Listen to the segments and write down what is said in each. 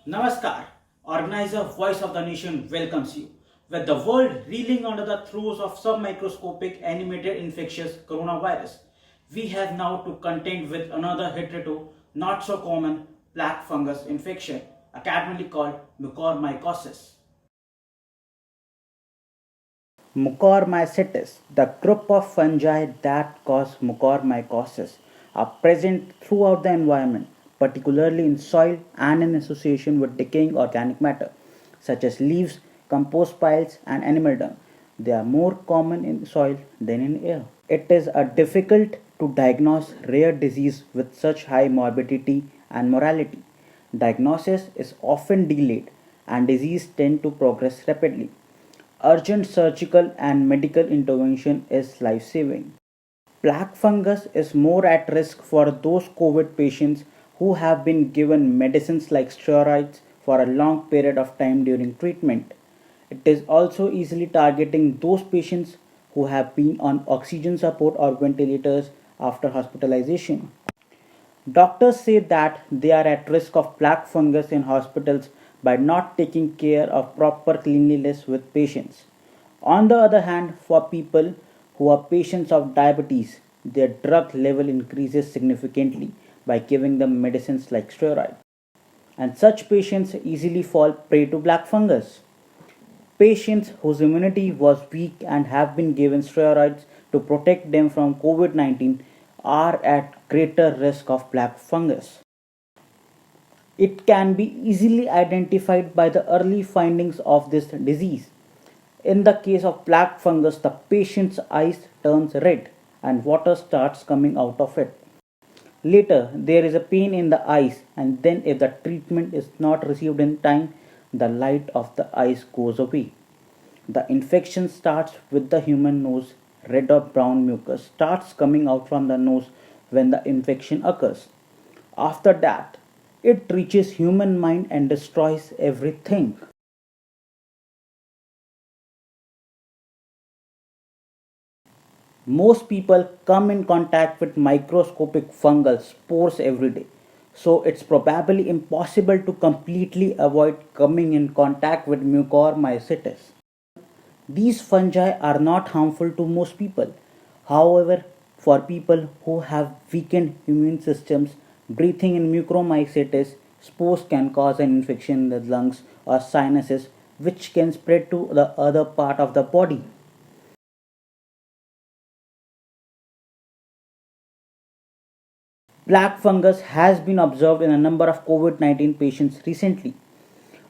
Namaskar, organizer Voice of the Nation welcomes you. With the world reeling under the throes of submicroscopic animated infectious coronavirus, we have now to contend with another hitherto not so common black fungus infection, academically called mucormycosis. Mucormycetes, the group of fungi that cause mucormycosis, are present throughout the environment, particularly in soil and in association with decaying organic matter, such as leaves, compost piles, and animal dung. They are more common in soil than in air. It is a difficult to diagnose rare disease with such high morbidity and mortality. Diagnosis is often delayed and disease tend to progress rapidly. Urgent surgical and medical intervention is life saving. Plaque fungus is more at risk for those COVID patients who have been given medicines like steroids for a long period of time during treatment. It is also easily targeting those patients who have been on oxygen support or ventilators after hospitalization. Doctors say that they are at risk of plaque fungus in hospitals by not taking care of proper cleanliness with patients. On the other hand, for people who are patients of diabetes, their drug level increases significantly by giving them medicines like steroids. And such patients easily fall prey to black fungus. Patients whose immunity was weak and have been given steroids to protect them from COVID 19 are at greater risk of black fungus. It can be easily identified by the early findings of this disease. In the case of black fungus, the patient's eyes turns red and water starts coming out of it. Later, there is a pain in the eyes, and then, if the treatment is not received in time, the light of the eyes goes away. The infection starts with the human nose. Red or brown mucus starts coming out from the nose when the infection occurs. After that, it reaches human mind and destroys everything. Most people come in contact with microscopic fungal spores every day, so it's probably impossible to completely avoid coming in contact with mucormycetes. These fungi are not harmful to most people. However, for people who have weakened immune systems, breathing in mucormycetes spores can cause an infection in the lungs or sinuses, which can spread to the other part of the body. Black fungus has been observed in a number of COVID 19 patients recently.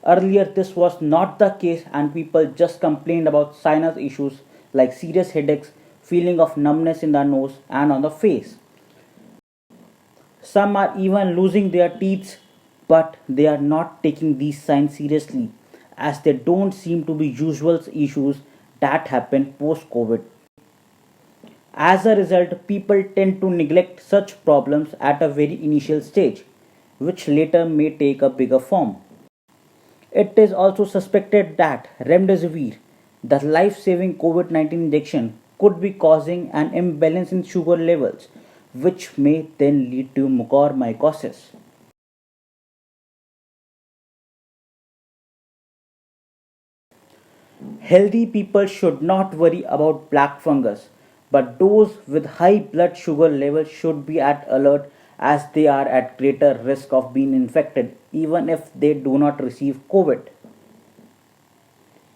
Earlier, this was not the case, and people just complained about sinus issues like serious headaches, feeling of numbness in the nose and on the face. Some are even losing their teeth, but they are not taking these signs seriously as they don't seem to be usual issues that happen post COVID. As a result, people tend to neglect such problems at a very initial stage, which later may take a bigger form. It is also suspected that remdesivir, the life saving COVID 19 injection, could be causing an imbalance in sugar levels, which may then lead to mucormycosis. Healthy people should not worry about black fungus, but those with high blood sugar levels should be at alert as they are at greater risk of being infected even if they do not receive COVID.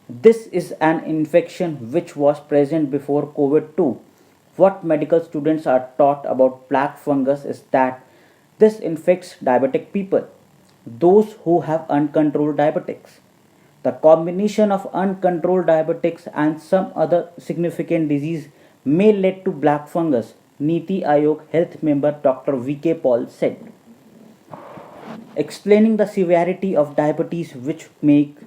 This is an infection which was present before COVID too. What medical students are taught about black fungus is that this infects diabetic people, those who have uncontrolled diabetics. The combination of uncontrolled diabetics and some other significant disease may lead to black fungus, Niti Aayog health member Dr. V.K. Paul said, explaining the severity of diabetes which make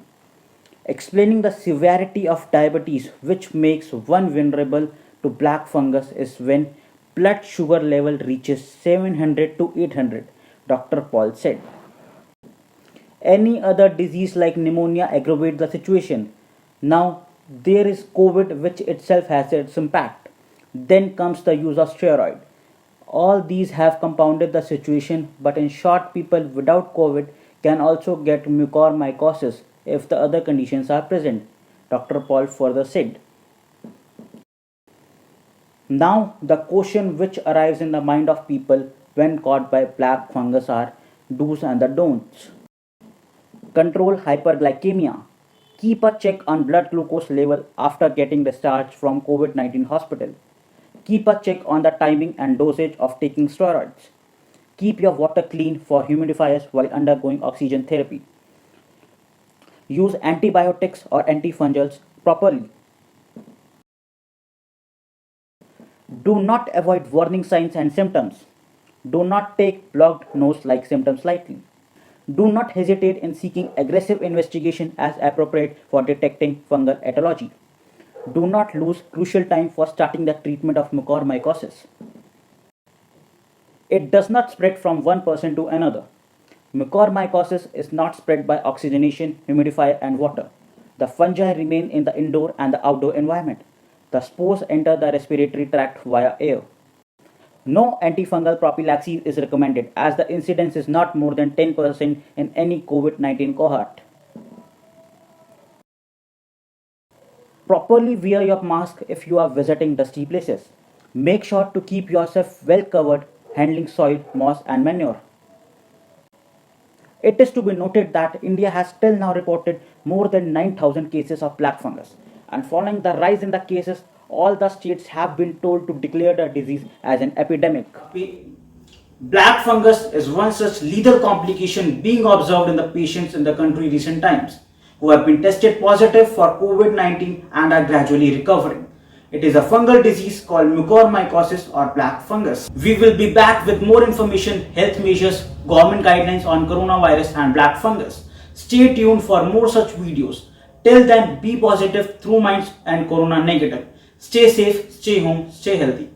explaining the severity of diabetes which makes one vulnerable to black fungus is when blood sugar level reaches 700 to 800, Dr. Paul said. Any other disease like pneumonia aggravates the situation. Now, there is COVID, which itself has its impact. Then comes the use of steroid. All these have compounded the situation, but in short, people without COVID can also get mucormycosis if the other conditions are present, Dr. Paul further said. Now, the question which arrives in the mind of people when caught by black fungus are do's and the don'ts. Control hyperglycemia. Keep a check on blood glucose level after getting discharged from COVID-19 hospital. Keep a check on the timing and dosage of taking steroids. Keep your water clean for humidifiers while undergoing oxygen therapy. Use antibiotics or antifungals properly. Do not avoid warning signs and symptoms. Do not take blocked nose like symptoms lightly. Do not hesitate in seeking aggressive investigation as appropriate for detecting fungal etiology. Do not lose crucial time for starting the treatment of mucormycosis. It does not spread from one person to another. Mucormycosis is not spread by oxygenation, humidifier, and water. The fungi remain in the indoor and the outdoor environment. The spores enter the respiratory tract via air. No antifungal prophylaxis is recommended as the incidence is not more than 10% in any COVID-19 cohort. Properly wear your mask if you are visiting dusty places. Make sure to keep yourself well covered handling soil, moss and manure. It is to be noted that India has till now reported more than 9,000 cases of black fungus, and following the rise in the cases, all the states have been told to declare the disease as an epidemic. Black fungus is one such lethal complication being observed in the patients in the country recent times who have been tested positive for COVID-19 and are gradually recovering. It is a fungal disease called mucormycosis or black fungus. We will be back with more information, health measures, government guidelines on coronavirus and black fungus. Stay tuned for more such videos. Till then, be positive, through minds and corona negative. Stay safe, stay home, stay healthy.